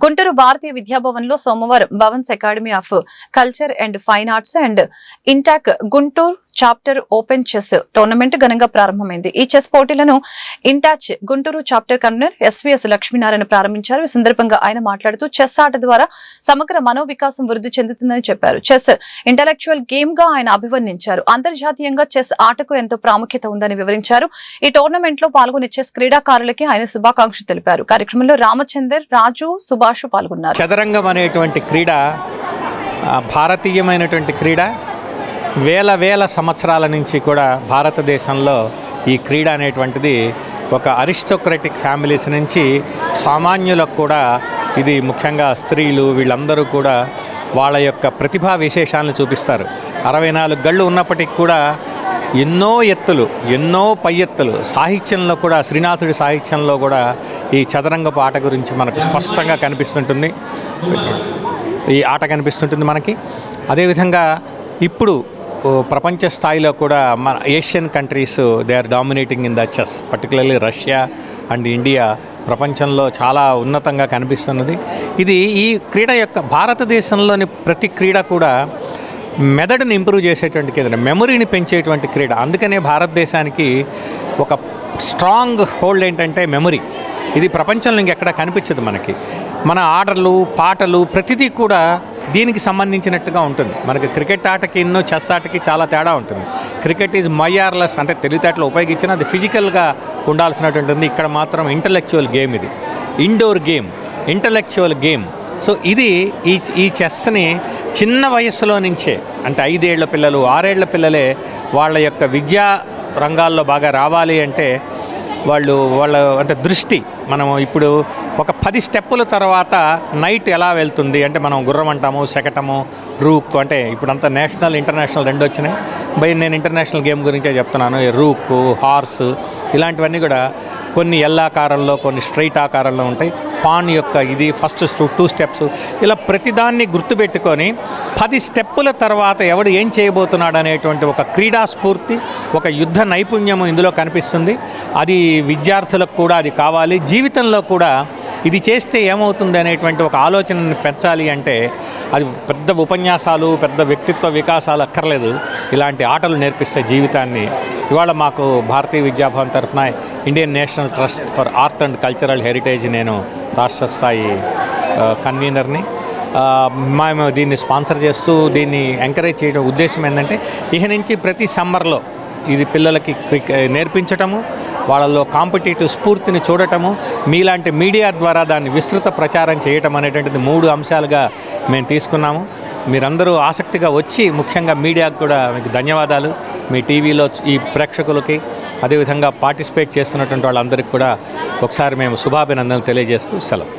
గుంటూరు భారతీయ విద్యాభవన్ లో సోమవారం Bhavan's academy of culture and fine arts and INTACH Guntur chapter open chess tournament ఘనంగా ప్రారంభమైంది. ఈ చెస్ పోటీలను INTACH Guntur chapter convener SVS Lakshminarayana ప్రారంభించారు. ఈ సందర్భంగా ఆయన మాట్లాడుతూ చెస్ ఆట ద్వారా సమగ్ర మనోవికాసం వృద్ధి చెందుతుందని చెప్పారు. చెస్ ఇంటలెక్చువల్ గేమ్ గా ఆయన అభివర్ణించారు. అంతర్జాతీయంగా చెస్ ఆటకు ఎంతో ప్రాముఖ్యత ఉందని వివరించారు. ఈ టోర్నమెంట్ లో పాల్గొనే చెస్ క్రీడాకారులకి ఆయన శుభాకాంక్షలు తెలిపారు. కార్యక్రమంలో రామచందర్, రాజు, సుభాష్ పాల్గొన్నారు. చదరంగం అనేటువంటి క్రీడ భారతీయమైనటువంటి క్రీడ. వేల సంవత్సరాల నుంచి కూడా భారతదేశంలో ఈ క్రీడ అనేటువంటిది ఒక అరిస్టోక్రటిక్ ఫ్యామిలీస్ నుంచి సామాన్యులకు కూడా ఇది ముఖ్యంగా స్త్రీలు వీళ్ళందరూ కూడా వాళ్ళ యొక్క ప్రతిభా విశేషాలను చూపిస్తారు. 64 గళ్ళు ఉన్నప్పటికీ కూడా ఎన్నో ఎత్తులు, ఎన్నో పై ఎత్తులు సాహిత్యంలో కూడా శ్రీనాథుడి సాహిత్యంలో కూడా ఈ చదరంగపు ఆట గురించి మనకు స్పష్టంగా కనిపిస్తుంటుంది. ఈ ఆట కనిపిస్తుంటుంది మనకి. అదేవిధంగా ఇప్పుడు ప్రపంచ స్థాయిలో కూడా మన Asian countries they are dominating in the chess, particularly Russia and India ప్రపంచంలో చాలా ఉన్నతంగా కనిపిస్తున్నది. ఇది ఈ క్రీడ యొక్క భారతదేశంలోని ప్రతి క్రీడ కూడా మెదడుని ఇంప్రూవ్ చేసేటువంటి క్రీడ, మెమొరీని పెంచేటువంటి క్రీడ. అందుకనే భారతదేశానికి ఒక స్ట్రాంగ్ హోల్డ్ ఏంటంటే మెమొరీ. ఇది ప్రపంచంలో ఇంకెక్కడ కనిపించదు మనకి. మన ఆటలు, పాటలు ప్రతిదీ కూడా దీనికి సంబంధించినట్టుగా ఉంటుంది. మనకి క్రికెట్ ఆటకి చెస్ ఆటకి చాలా తేడా ఉంటుంది. క్రికెట్ ఈజ్ మైఆర్లెస్, అంటే తెలివితేటలు ఉపయోగించిన అది ఫిజికల్గా ఉండాల్సినటువంటి. ఇక్కడ మాత్రం ఇంటలెక్చువల్ గేమ్, ఇది indoor game, intellectual game. So ఇది ఈ చెస్ని చిన్న వయస్సులో నుంచే, అంటే 5 ఏళ్ల పిల్లలు, 6 ఏళ్ల పిల్లలే వాళ్ళ యొక్క విద్యా రంగాల్లో బాగా రావాలి అంటే వాళ్ళ అంటే దృష్టి, మనం ఇప్పుడు ఒక 10 స్టెప్పుల తర్వాత నైట్ ఎలా వెళ్తుంది అంటే మనం గుర్రం అంటాము, శకటము, రూక్, అంటే ఇప్పుడంతా నేషనల్ ఇంటర్నేషనల్ 2 వచ్చినాయి. నేను ఇంటర్నేషనల్ గేమ్ గురించే చెప్తున్నాను. రూక్, హార్స్ ఇలాంటివన్నీ కూడా కొన్ని ఎల్ ఆకారంలో, కొన్ని స్ట్రైట్ ఆకారంలో ఉంటాయి. పాన్ యొక్క ఇది ఫస్ట్ 2 స్టెప్స్, ఇలా ప్రతిదాన్ని గుర్తుపెట్టుకొని 10 స్టెప్పుల తర్వాత ఎవడు ఏం చేయబోతున్నాడు అనేటువంటి ఒక క్రీడా స్ఫూర్తి, ఒక యుద్ధ నైపుణ్యము ఇందులో కనిపిస్తుంది. అది విద్యార్థులకు కూడా అది కావాలి. జీవితంలో కూడా ఇది చేస్తే ఏమవుతుంది అనేటువంటి ఒక ఆలోచనని పెంచాలి అంటే అది పెద్ద ఉపన్యాసాలు, పెద్ద వ్యక్తిత్వ వికాసాలు అక్కర్లేదు. ఇలాంటి ఆటలు నేర్పిస్తే జీవితాన్ని. ఇవాళ మాకు భారతీయ విద్యాభవన్ తరఫున Indian national trust for art and cultural heritage, నేను రాష్ట్ర స్థాయి కన్వీనర్ని. మేము దీన్ని స్పాన్సర్ చేస్తూ దీన్ని ఎంకరేజ్ చేయడం ఉద్దేశం ఏంటంటే ఇక నుంచి ప్రతి సమ్మర్లో ఇది పిల్లలకి నేర్పించటము, వాళ్ళలో కాంపిటేటివ్ స్ఫూర్తిని చూడటము, మీలాంటి మీడియా ద్వారా దాన్ని విస్తృత ప్రచారం చేయటం అనేటువంటిది 3 అంశాలుగా మేము తీసుకున్నాము. మీరందరూ ఆసక్తిగా వచ్చి, ముఖ్యంగా మీడియాకు కూడా మీకు ధన్యవాదాలు. మీ టీవీలో ఈ ప్రేక్షకులకి, అదేవిధంగా పార్టిసిపేట్ చేస్తున్నటువంటి వాళ్ళందరికీ కూడా ఒకసారి మేము శుభాభినందనలు తెలియజేస్తూ సెలవు.